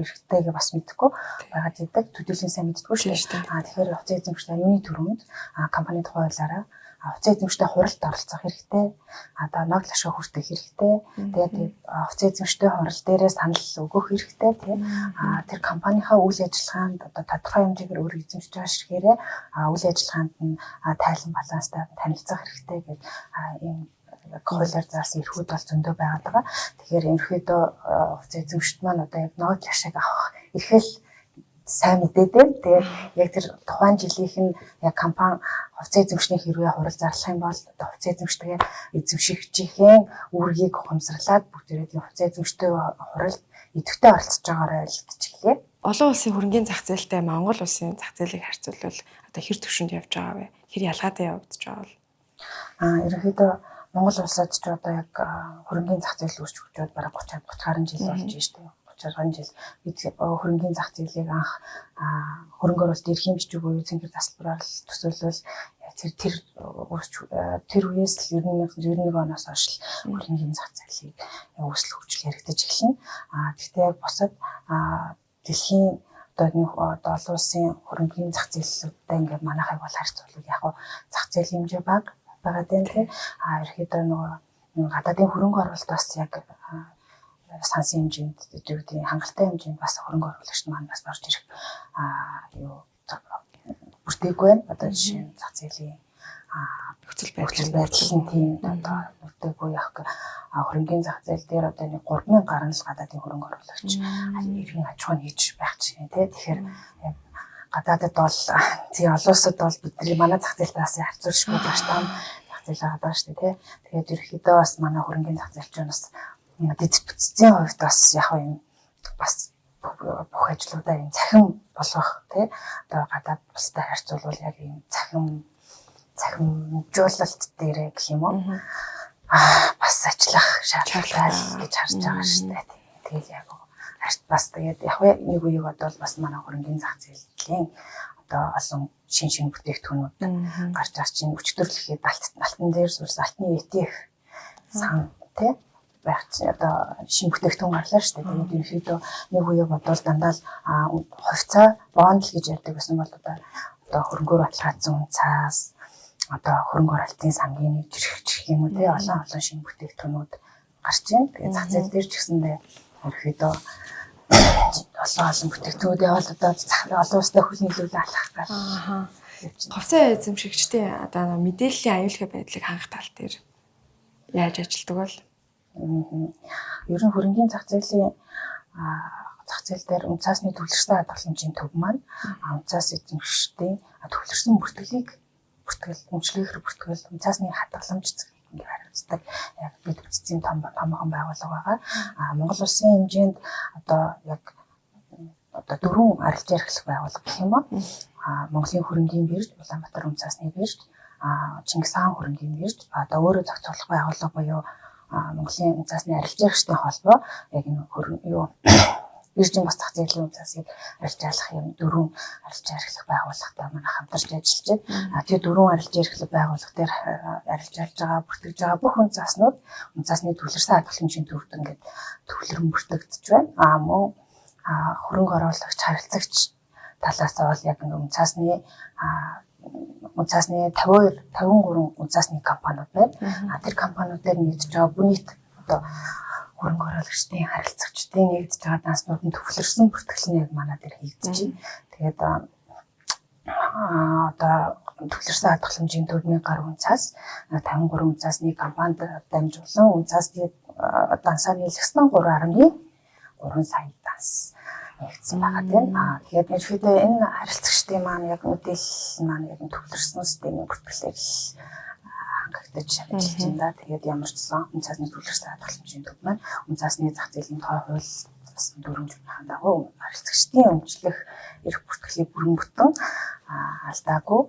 эрхтэйг бас мэдэхгүй байгаад байдаг. Төдийлэн сайн мэддэггүй шүү дээ. Тэгэхээр хувьцаа эзэмшигчдээ юуны төрөнд компани тухай хуулиараа хувьцаа эзэмшигчдээ хуралд оролцох хэрэгтэй. Одоо ногдол ашиг хүртэх хэрэгтэй. Тэгээд хувьцаа эзэмшигчдээ хурал дээрээ санал өгөх хэрэгтэй тий. Тэр компанийнхаа үйл ажиллагаанд одоо тодорхой хэмжээгээр өөр эзэмшиж байгаа ширхээрээ үйл ажиллагаанд нь тайлан баланстай танилцах хэрэгтэй гэж ийм хуулиар заасан эрхүүд бол зөндөө байгаад байгаа. Тэгэхээр ерөөхдөө хувьцаа эзэмшигчд маань одоо яг ногдол ашиг авах эрхэл сайн мэдээд байна. Тэгээд яг тэр тухайн жилийнх нь яг компани хувьцаа эзэмшний хэрвээ хурал зарлах юм бол одоо хувьцаа эзэмштэйгээ эзэмшигчийн үүргийг ухамсарлаад бүгдээрээ тийм хувьцаа эзэмштэй хуралд идэвхтэй оролцож байгаарай гэж хэлье. Олон улсын хөрөнгөний зах зээлтэй Монгол улсын зах зээлийг харьцуулбал одоо хэр төвшөнд явж байгаа вэ? Хэр ялгаатай явагдаж байгаа бол? Ерөнхийдөө Монгол улсад ч одоо яг хөрөнгөний зах зээл үүсч хөгжөөд бараг 30 гаруй жил болж байна шүү дээ. 30 жил бид хөрөнгөний зах зээлийг анх хөрөнгө оруулалт эрх хэмжиж буюу цэнгэр тасалбараар төсөөлөл тэр үеэс л 1991 оноос хойш хөрөнгөний зах зээлийн өсөл хөгжил яригдаж эхэлнэ. Гэхдээ бусад дэлхийн одоо олон улсын хөрөнгөний зах зээлүүдтэй ингээд манайхыг бол харьцуулбал яг зах зээлийн хэмжээ бага байгаа дээ. Ерөөхдөө нөгөө гадаадын хөрөнгө оруулалтаас яг сансын хэмжээнд гэдэг хангалттай хэмжээнд бас хөрөнгө оруулагч маань бас орж ирэх бүрдээгүй байна. Одоо жишээ нь зах зээлийн нөхцөл байдлын тийм одоо бүрдээгүй явах хөрөнгөний зах зээл дээр одоо нэг 3000 гаруй л гадаадын хөрөнгө оруулагч иргэн аж ахуйн хийж байх чинь тий. Тэгэхээр яг гадаадд бол тий олон улсад бол бидний манай зах зээлээс харьцуулшгүй багш таа зах зээл байгаа даа шүү дээ тий. Тэгээд ерөнхийдөө бас манай хөрөнгөний зах зээл чинь бас дэд бүтцийн хувьд бас яг юм бас бүх ажлуудаа юм цахим болгох тий. Одоо гадаад улстай харьцуулбал яг юм цахимжуулалт дээрээ гэх юм уу бас ажиллах шаардлагатай гэж харж байгаа шүү дээ. Тэгээд яг бас тэгээд яг нэг үеиг бодвол бас манай хөрөнгөний зах зээлийн одоо олон шин бүтээгдэхүүнүүд гарч ирж чинь өчтөрлөхийн алтан дээр сүрс алтны ETF сан тий байх чинь одоо шин бүтээгдэхүүн гарлаа шүү дээ. Тэгээд ерөнхийдөө нэг үеиг бодвол дандаа л хувьцаа бонд л гэж ярьдаг байсан бол одоо хөрөнгөөр баталгаажсан цаас одоо хөрөнгө оруулалтын сангийн нэг жирэх юм уу тий олон шин бүтээгдэхүүнүүд гарч байна. Тэгээд зах зээл дээр ч гэсэндээ ерөнхийдөө олон бүтээгдэхүүнүүд явал одоо олон улстай хүлээлгүүл алах гэх. Хувьцаа эзэмшигчдийн одоо мэдээллийн аюулгүй байдлыг хангах тал дээр яаж ажилладаг бол ер нь хөрөнгөний зах зээлийн зах зээл дээр үнцаасны төвлөрсөн хадгаламжийн төв маань үнцаас эзэмшигчдийн төвлөрсөн бүртгэл үнцаасны хадгаламж ингээ хариуцдаг яг бид бүтцийн томхон байгууллага байгаа. Монгол улсын хэмжээнд одоо яг одоо 4 арилжаа эрхлэх байгууллага гэх юм уу. Монголын хөрөнгөний бирж, Улаанбаатар үнцаасны бирж, Чингис хаан хөрөнгөний бирж, одоо өөрөө зохицуулах байгууллага буюу Монголын үнцаасны арилжаа эрхлэлтийн холбоо яг энэ биржийн бас зах зээлийн үнцаасыг арилжаалах юм 4 арилжаа эрхлэх байгууллагатай манай хамтарч ажиллаж байна. Тэр 4 арилжаа эрхлэх байгууллага дээр арилжаалж байгаа, бүртгэж байгаа бүх үнцаасны төвлөрсөн хадгаламжийн төвд ингээд төвлөрөн бүртгэгдэж байна. Мөн хөрөнгө оруулагч харилцагч талаас нь бол яг үнцаасны 53 үнцаасны компаниуд байна. Тэр компаниудаар нэгдэж байгаа бүнийт одоо хөрөнгө оруулагчдын харилцагчдын нэгдэж байгаа данснууд нь төвлөрсөн бүртгэл нь яг манай дээр хийгдэж байна. Тэгээд одоо төвлөрсөн хадгаламжийн 4,000 гаруй үнцаас 53 үнцаасны компанид дамжуулан үнцаасны дансаар нийлгэсэн 3.3 сая данс нэгдсэн байгаа тийм. Тэгээд ерөнхийдөө энэ харилцагчдын маань яг мэдээлэл маань яг төвлөрсөн системийн бүртгэлээр хангагдаж ажиллаж байна. Тэгээд ямар ч сан үнцаасны төвлөрсөн хадгаламжийн төв маань үнцаасны зах зээлийн тоо хууль дүрмжийнхаа дагуу харилцагчдын өмчлөх эрх бүртгэлийг бүрэн бүтэн алдаагүй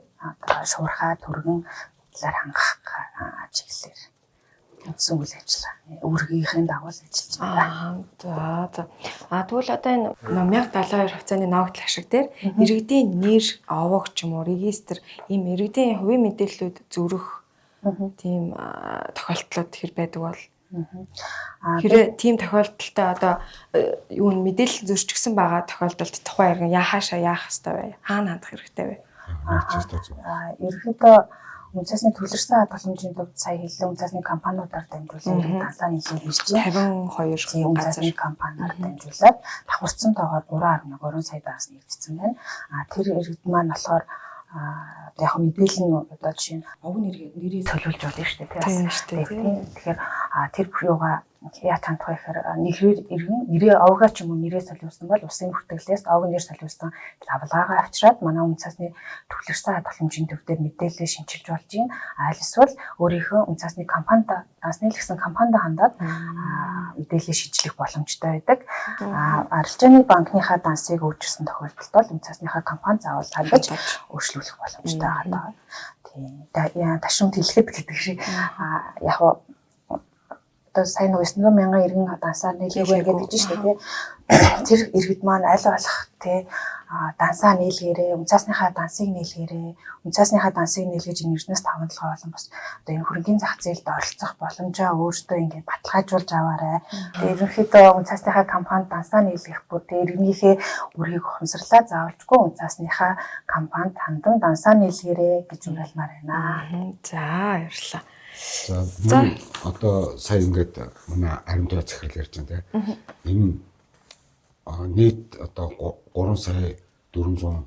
шуурхай түргэн талаар хангах чиглэлээр үндсэн үйл ажиллагаа үүргийнхээ дагуу л ажиллаж байна. Тэгвэл одоо энэ 1072 хувьцааны ногдол ашиг дээр иргэдийн нэр, овог ч юм уу регистр ийм иргэдийн хувийн мэдээллүүд зүрх тийм тохиолдлууд хэр байдаг бол хэрэг тийм тохиолдолтой одоо юу мэдээлэл зөрчигдсөн байгаа тохиолдолд тухайн иргэн яахаашаа яах ёстой вэ? Хаана хандах хэрэгтэй вэ? Ерөнхийдөө үнцаасны төвлөрсөн хадгаламжийн төвд сая хэллээ үнцаасны компаниудаар дамжуулан дансаа нийлүүлж ирж байна. 52 үнцаасны компаниар дамжуулаад давхарцсан тоогоор 3.3 сая данс нэгдсэн байна. Тэр иргэд маань болохоор яг мэдээлэл нь одоо жишээ нь овг нэрийг солиулж болно шүү дээ тийм шүү дээ. Тэгэхээр тэр юугаа яаж хандах вэ гэхээр нэрээ овгаа ч юм уу нэрээ солиулсан бол усын бүртгэлээс овг нэр солиулсан лавлагаа авчираад манай үнцаасны төвлөрсөн хадгаламжийн төвдөр мэдээлэл шинчилж болж юм. Аль эсвэл өөрийнхөө үнцаасны компанид дансны гэсэн компанид хандаад мэдээлэл шинжлэх боломжтой байдаг. Арилжааны банкныхаа дансыг өөрчилсөн тохиолдолд бол үнцаасныхаа компани заавал хандаж өөрчлөх боломжтой байгаа. Тийм. Ташуумт хэлэхэд гэдэг шиг яг одоо сая нэг 900,000 иргэн дансаар нийлэгээ гэдэг чинь шүү дээ. Тэр иргэд маань аль болох тий дансаа нийлгээрээ, үнцаасныхаа дансыг нийлгээрээ, үнцаасныхаа дансыг нийлгэж эрдэнэс таван толгой болон бас одоо энэ хөрөнгөний зах зээлд оролцох боломжоо өөртөө ингээд баталгаажуулж аваарай. Тэгээ ерөнхийдөө үнцаасныхаа компанид дансаа нийлгэх бүр тэр иргэнийхээ үрийг ухамсарлаа заавалжгүй үнцаасныхаа компанид хандан дансаа нийлгээрээ гэж уриалмаар байна. За баярлалаа. За одоо сая ингээд манай аримтгай захирал ярьж байна тийм. Энэ нийт одоо 3 сая 400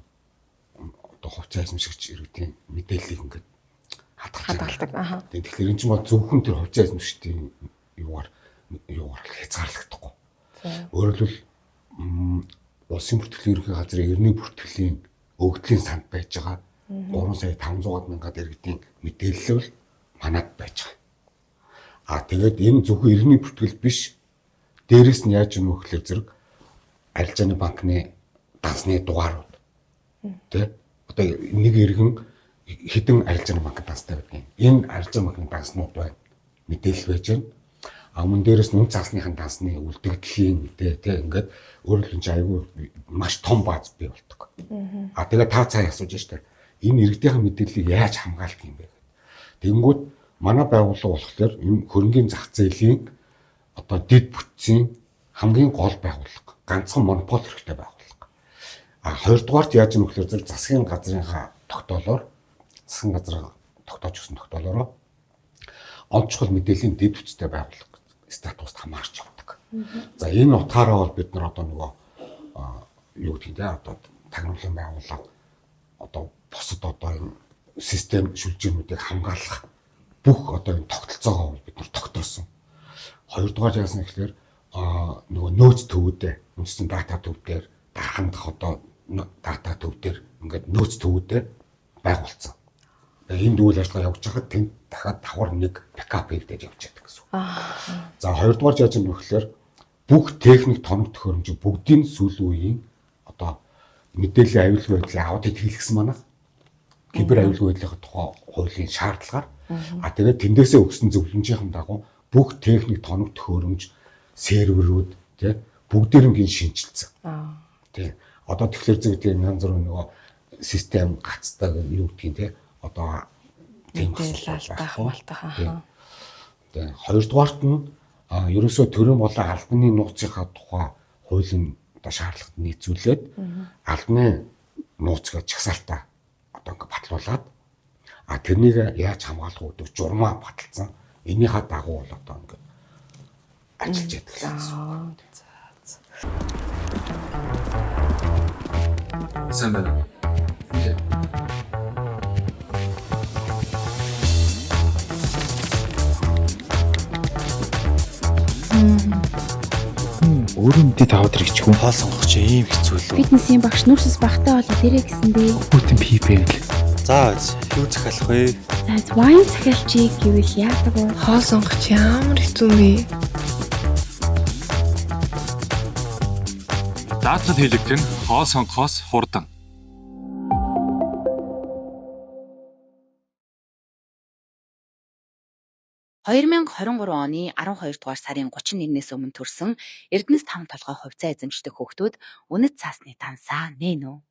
одоо хувьцаа эзэмшигч иргэдийн мэдээллийг ингээд хадгалдаг. Тэгэхээр энэ чинь бол зөвхөн тэр хувьцаа эзэмшигчдийн юугаар хязгаарлагдахгүй. Өөрөөр хэлбэл улсын бүртгэлийн ерөнхий газрын эртний бүртгэлийн өгдлийн санд байж байгаа 3 сая 500 мянгаад иргэдийн мэдээлэл бол манад байж байгаа. Тэгээд энэ зөвхөн эртний бүртгэл биш. Дээрээс нь яаж юм вэ гэхээр зэрэг арилжааны банкны дансны дугаарууд тий одоо нэг иргэн хэдэн арилжааны банкны данстай байдаг юм. Энэ арилжааны банкны данснууд байна. Мэдээлэл байж байна. Мөн дээрээс нь үн цасныхын дансны үлдэгдлийн тий ингээд өөрөлдөн чи айгүй маш том бааз бий болдог. Тэгээд та цаа асууж штэ. Энэ иргэдийн мэдээллийг яаж хамгаалах юм бэ? Тэнгүүд манай байгууллага болохоор энэ хөрөнгөний зах зээлийн одоо дэд бүтцийн хамгийн гол байгууллага, ганцхан монопол хэрэгтэй байгууллага. Хоёрдугаарт яаж юм гэхээр зэрэг засгийн газрынхаа тогтоолоор засгийн газрын тогтоож өгсөн тогтоолоороо онц чухал мэдээллийн дэд бүтцтэй байгууллага статуст хамаарч явдаг. За энэ утгаараа бол бид нар одоо нөгөө юу гэдэг вэ? Одоо тагнуулын байгууллага одоо бусад одоо энэ систем шүлжээнүүдийг хамгаалах бүх одоо энэ тогтолцоогоо бид нар тогтоосон. Хоёрдугаар яасан гэхээр нөгөө нөөц төвүүдээ үндэсний дата төв дээр дархандах одоо дата төв дээр ингээд нөөц төвүүдээ байгуулсан. Энд үйл ажиллагаа явуулж байхад тэнд дахиад давхар нэг бэкап хийгдэж явж байдаг гэсэн үг. За хоёрдугаар яаж юм бэ гэхээр бүх техник тоног төхөөрөмж бүгдийн сүүлийн үеийн одоо мэдээллийн аюулгүй байдлын аудит хийлгэсэн манай. Кибер аюулгүй байдлын тухай хуулийн шаардлагаар тэгээд тэндээсээ өгсөн зөвлөмжийн дагуу бүх техник тоног төхөөрөмж серверүүд тий бүгдээрнгийн шинжилсэн. Тий одоо тэгэхээр зөвхөн янз бүрийн нөгөө систем гацтай юу гэдгийг тий одоо тийм байлтах. Тий хоёрдугаарт нь ерөөсөө төрийн болон албаны нууцынхаа тухай хуулийн одоо шаардлагад нийцүүлээд албаны нууцгаа чагсаалтаа одоо ингээд батлуулаад тэрнийг яаж хамгаалах гэдэг журмаа баталсан. Энийхээ дагуу бол одоо ингээд ажиллаж яддаг. Сайн байна. Өөрөө мэдээ таваад ирэх хүн Хоол сонгох чи ийм хэцүү лөө. Фитнесийн багш нүүрсэс багтаа болоод ирээ гэсэндээ. бүтэн пипэ гэл. За юу захиалах вэ? За вайн захиалчийг гэвэл яадаг вэ? Хоол сонгох чи ямар хэцүү бэ? Даатгал хэлэгдэх нь хоол сонгохоос хурдан. (2023 оны 12 дугаар сарын 31-ээс өмнө төрсэн Эрдэнэс 5 толгой хувьцаа эзэмшдэг хүүхдүүд үнэт цаасны дансаа нээнэ.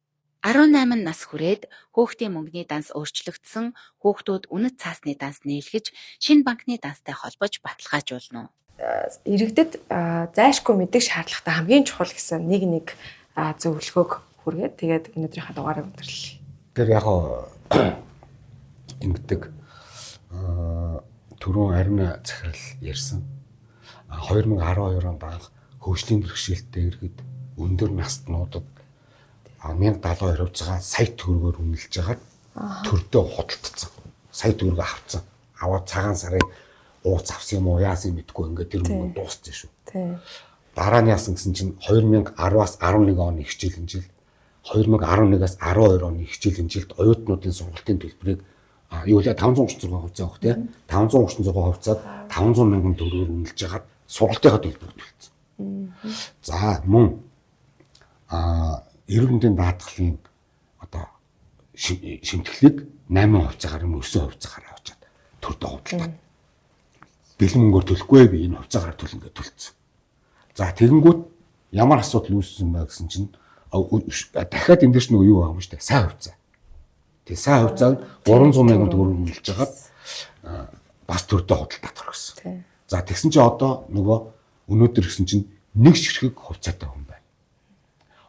18 нас хүрээд хүүхдийн мөнгөний данс өөрчлөгдсөн хүүхдүүд үнэт цаасны данс нийлгэж шинэ банкны данстай холбож баталгаажуулна. Иргэдэд зайлшгүй мэддэг шаардлагатай хамгийн чухал гэсэн нэг зөвлөгөөг хүргээд тэгээд өнөөдрийнхээ дугаарыг өндөрлөе. Тэр яг ингэдэг түрүүн ариун захирал ярьсан 2012 онд анх хөгжлийн бэрхшээлтэй иргэд өндөр настнуудад 1072 хувьцаа сая төгрөгөөр үнэлж хагаад төрдөө худалдсан. Сая төгрөг авцсан. Аваад цагаан сарын ууц авсан юм уу яасан мэдгүй ингээд тэр мөнгө дууссан шүү. Дараа нь яасан гэсэн чинь 2010-аас 11 оны хичээлийн жил 2011-аас 12 оны хичээлийн жилд оюутнуудын сургалтын төлбөрийг юу вэ 536 хувьцаа авах тийм 536 хувьцаад 500 мянган төгрөгөөр үнэлж хагаад сургалтынхаа төлбөр төлсөн. За мөн эрүүл мэндийн даатгалын одоо шимтгэлийг 8 хувьцаагаар юм 9 хувьцаагаар авчаад төрдөө худалдаад. бэлэн мөнгөөр төлөхгүй би энэ хувьцаагаар төлнө гэж төлцсөн. За тэгэнгүүт ямар асуудал үүссэн бэ гэсэн чинь дахиад энэ дэш нөгөө юу байгаа юм шүү дээ. Сайн хувьцаа. Тэгээ сайн хувьцааг 300 мянган төгрөг хөлж хагаад бас төрдөө худалдаад орсон. За тэгсэн чинь одоо нөгөө өнөөдөр гэсэн чинь нэг ширхэг хувьцаатай хүн байна.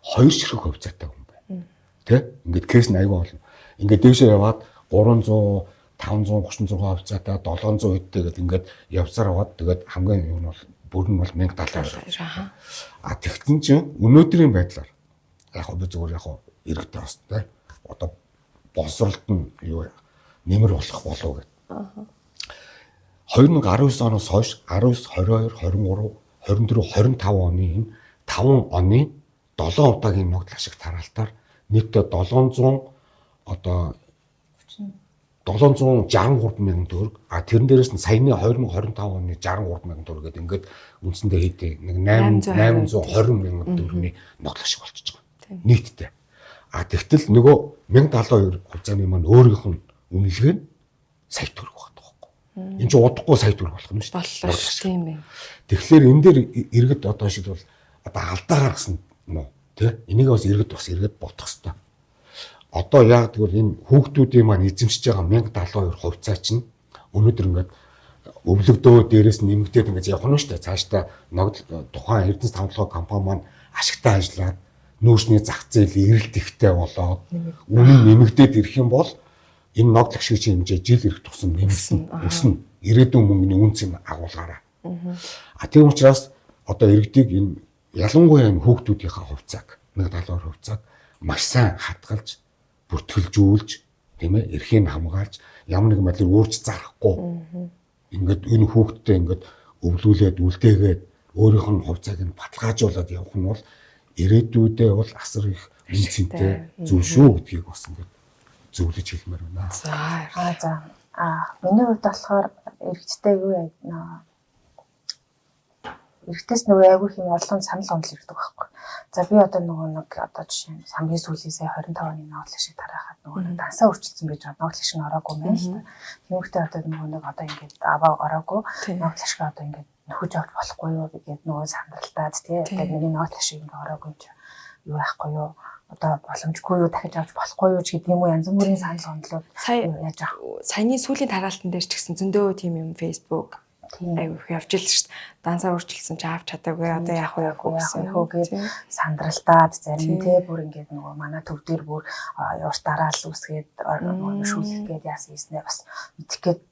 Хоёр ширхэг хувьцаатай хүн байна. Тэ? Ингээд кейс нь аягүй болно. Ингээд дээшээ яваад 300 536 хувьцаатай 700 хэдтэй гэдэг ингээд явсаар аваад тэгээд хамгийн юм бол бүр нь бол 1072. Тэгсэн чинь өнөөдрийн байдлаар яг би зүгээр яг иргэдээ бастай одоо боловсролт нь юу нэмэр болох болов гэдэг. 2019 оноос хойш 19, 22, 23, 24, 25 оны энэ 5 оны 7 удаагийн ногдол ашиг тараалтаар нийтдээ 700 одоо 763 мянган төгрөг. Тэрэн дээрээс нь саяны 2025 оны 63 мянган төгрөг гэдэг ингээд үндсэндээ хийдэ нэг 820 мянган төгрөгийн ногдол ашиг болчихж байгаа. Нийтдээ. Тэгтэл нөгөө 1072 хувьцааны маань өөрийнх нь үнэлгээ нь сая төгрөг байна байхгүй. Энд чинь удахгүй сая төгрөг болох юм шүү дээ. Боллоо шүү тийм ээ. Тэгэхээр энэ дээр иргэд одоо шиг бол одоо алдаа гаргасан юм уу? Тэ? Энийг бас иргэд бодох хэрэгтэй. Одоо яг тэгвэл энэ хүүхдүүдийн маань эзэмшиж байгаа 1072 хувьцаа чинь өнөөдөр ингээд өвлөгдөө дээрээс нэмэгдээд ингээд явах нь шүү дээ. Цаашдаа ногдол тухайн Эрдэнэс тавталгаа компани маань ашигтай ажиллаад нүүрсний зах зээл эрэлт ихтэй болоод үнэн нэмэгдээд ирэх юм бол энэ ногдол ашиг хэмжээ жил ирэх тусам нэмсэн өснө. Ирээдүйн мөнгөний үнц юм агуулгаараа. Тийм учраас одоо иргэдийг энэ ялангуяа энэ хүүхдүүдийнхээ хувьцааг 1072 хувьцааг маш сайн хатгалж бүртгэлжүүлж тийм ээ эрхийг хамгаалж ямар нэгэн байдлаар өөрч зарахгүй ингээд энэ хүүхдтэй ингээд өвлүүлээд үлдээгээд өөрийнх нь хувьцааг нь баталгаажуулаад явах нь бол ирээдүйдээ бол асар их үнцэнтэй зүйл шүү гэдгийг бас ингээд зөвлөж хэлмээр байна. За миний хувьд болохоор эрэгчтэй юу яа эрэгтэйс нөгөө айгүй их юм олон санал онол ирдэг байхгүй. За би одоо нөгөө нэг одоо жишээ нь хамгийн сүүлээсээ 25 оны ногдол ашиг тараахад нөгөө дансаа өрчлөсөн байж байгаа ногдол ашиг нь ороогүй юм байна шүү дээ. Тэмүүхтэй одоо нөгөө нэг одоо ингээд аваа ороогүй ногдол ашиг одоо ингээд нөхөж авч болохгүй юу гэдэг нөгөө сандралтаад тий одоо миний ногдол ашиг ингээд ороогүй юм чи юу яахгүй юу одоо боломжгүй юу дахиж авч болохгүй юу ч гэдэг юм уу янз бүрийн санал онолууд яаж авах. Саяны сүүлийн тараалтан дээр ч гэсэн зөндөө тийм юм Facebook айгүй явж л шүү дээ. Дансаа өөрчилсөн чи авч чадаагүй одоо яах вэ гэж сандралтаад зарим тий бүр ингээд нөгөө манай төв дээр бүр явж дараал үсгээд шүүлгээд яасан юмснээ бас мэдэх гээд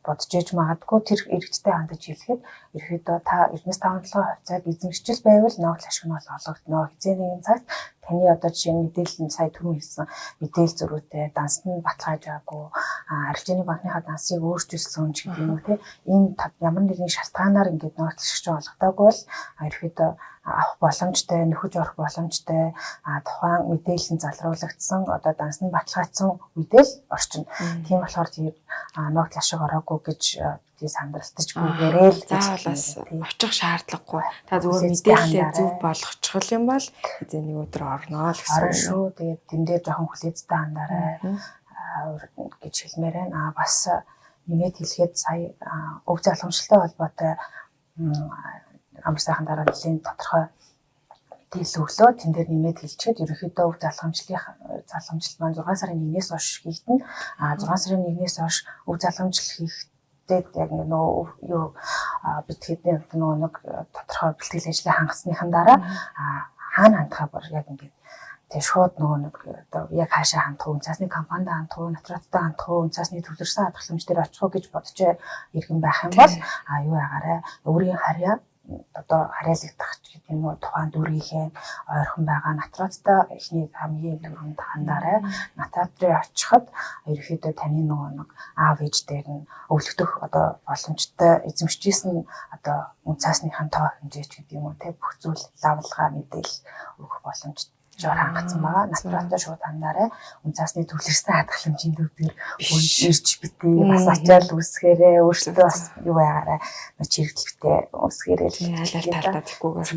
бодож ээж магадгүй тэр эрэгчтэй хандаж хэлэхэд ерөөдөө та Эрдэнэс тавталгаа хувьцааг эзэмшил байвал ногдол ашиг нь бол олгогдно. Хизээ нэгэн цагт таны одоо жишээ нь мэдээлэл нь сая түрүү хэлсэн мэдээлэл зөрүүтэй данс нь баталгааж байгаагүй арилжааны банкныхаа дансыг өөрчилсөн ч гэдэг юм уу те энэ ямар нэгэн шалтгаанаар ингээд ногдол ашиг чинь олгодоогүй бол ерөөдөө авах боломжтой нөхөж орох боломжтой тухайн мэдээлэл нь залруулагдсан одоо данс нь баталгаажсан үедээ л орчин. Тийм болохоор тийм ногдол ашиг ороогүй гэж тий сандралтажгүйгээрээ л заавалаас очих шаардлагагүй. Та зүгээр мэдээлэлээ зөв болгочих юм бол эзэн нэг өдөр орно л гэсэн үг шүү. Тэгээд тэн дээр жоохон хүлээцтэй хандаарай гэж хэлмээр байна. Бас нэмээд хэлэхэд сая өв залгамжтай холбоотой амар сайхан дараа нэлийн тодорхой мэдээлэл өглөө тэн дээр нэмээд хэлчихэд ерөнхийдөө өв залгамжлалт маань 6 сарын 1-ээс хойш хийгдэн 6 сарын 1-ээс хойш өв залгамжлал хийхдээ яг нөгөө юу битгэдний нөгөө нэг тодорхой бэлтгэл ажлыг хангасныхан дараа хаана хандхаа бүр яг ингээд тэгээ шууд нөгөө нэг одоо яг хаашаа хандах уу цаасны компанид хандах уу натраттай хандах уу цаасны төвлөрсөн хадгаламж дээр очих уу гэж бодож иргэн байх юм бол юу ягаарай өөрийн харьяа одоо харьяалагдах гэдэг юм уу тухайн дүрийнхээ ойрхон байгаа натраттай эхний хамгийн түрүүнд хандаарай натрат дээр очиход ерөөхдөө таны нөгөө нэг аав ээж дээр нь өвлөгдөх одоо боломжтой эзэмшижсэн одоо цаасныхаа тоо хэмжээч гэдэг юм уу те бүх зүйл лавлгаа мэдээлэл өгөх боломжтой жоор хангацсан байгаа. Натуралтай шууд хандаарай. Үнцаасны төвлөрсөн хадгаламжийн төв дээр ирж битээ бас ачаал үсгээрээ өөртөө бас юу байгаарай. Чиргэлтэй үсгээрээ аль талдаа тэггүйгээр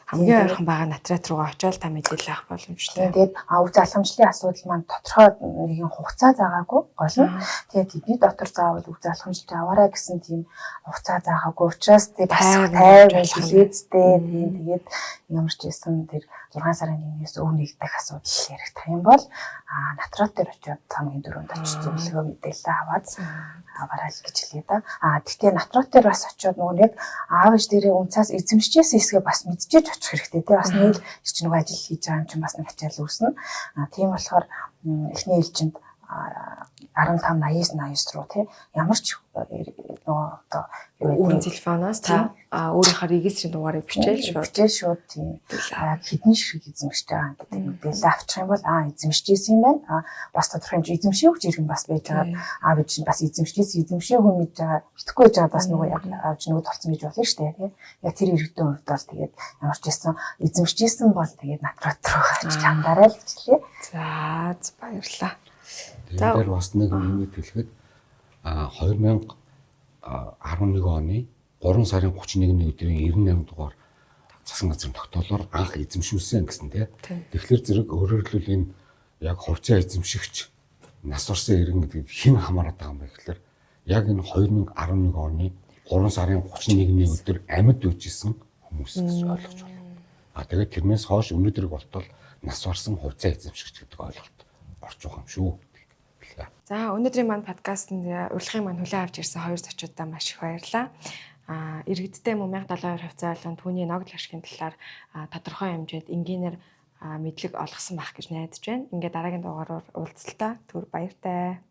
хамгийн ойрхон байгаа натрат руугаа очиод та мэдээлэл авах боломжтой. Тэгээд үе залхамжлалын асуудал маань тодорхой нэгэн хугацаа заагаагүй гол нь. Тэгээд тэдний дотор заавал үе залхамжлалт аваарай гэсэн тийм хугацаа заагаагүй учраас тэгээд бас тайван хэлээцтэй. Тэгээд ямар ч байсан тэр 6 сарын 1-ээс өв нэгдэх асуудал яригдах юм бол натрат дээр очиод хамгийн дөрөнд очиж зөвлөгөө мэдээлэл аваад аваарай гэж хэлээ да. Гэхдээ натрат дээр бас очиод нөгөө яг аав ээж дээрээ үнцаас эзэмшижээс хэсгээ бас мэдчихэж очих хэрэгтэй тий. Бас нэг чи нөгөө ажил хийж байгаа юм чинь бас нэг ачаал үүснэ. Тийм болохоор эхний ээлжинд 15-89 руу тий ямар ч нөгөө одоо өөрийн телефоноос та өөрийнхөө регистрийн дугаарыг бичээл шууд тийм хэдэн ширхэг эзэмшиж байгаа гэдэг мэдээлэл авчих юм бол эзэмшижсэн юм байна. Бас тодорхой хэмжээ эзэмшээгч иргэн бас байж байгаа. Аав ээж бас эзэмшижсэн эзэмшээгүй мэдж байгаа. Итгэхгүй байж байгаа бас нөгөө яг аавч нөгөө толцсон гэж болно шүү дээ тий. Яг тэр иргэдийн хувьд бол тэгээд ямар ч байсан эзэмшижсэн бол тэгээд натрат руу очиж хандаарай л гэжлээ. За баярлалаа. Тэгэхээр бас нэг юм хэлэхэд 2011 оны 3 сарын 31-ний өдрийн 98 дугаар засгийн газрын тогтоолоор анх эзэмшүүлсэн гэсэн тийм. Тэгэхээр зэрэг өөрөөр хэлбэл энэ яг хувьцаа эзэмшигч нас орсон иргэн гэдэг хэн хамаарат байгаа юм бэ гэхээр яг энэ 2011 оны 3 сарын 31-ний өдөр амьд үжсэн хүмүүс гэж ойлгож байна. Тэгээд тэрнээс хойш өнөөдрийг болтол нас орсон хувьцаа эзэмшигч гэдэг ойлголт орж байгаа юм шүү. За өнөөдрийн маань подкастт урилгын маань хүлээн авч ирсэн хоёр зочдод маш их баярлалаа. Иргэдтэй мөн 1072 хувьцаа болон түүний ногдол ашигын талаар тодорхой хэмжээнд энгийнээр мэдлэг олгосон байх гэж найдаж байна. Ингээд дараагийн дугаараар уулзалтаа түр баяртай.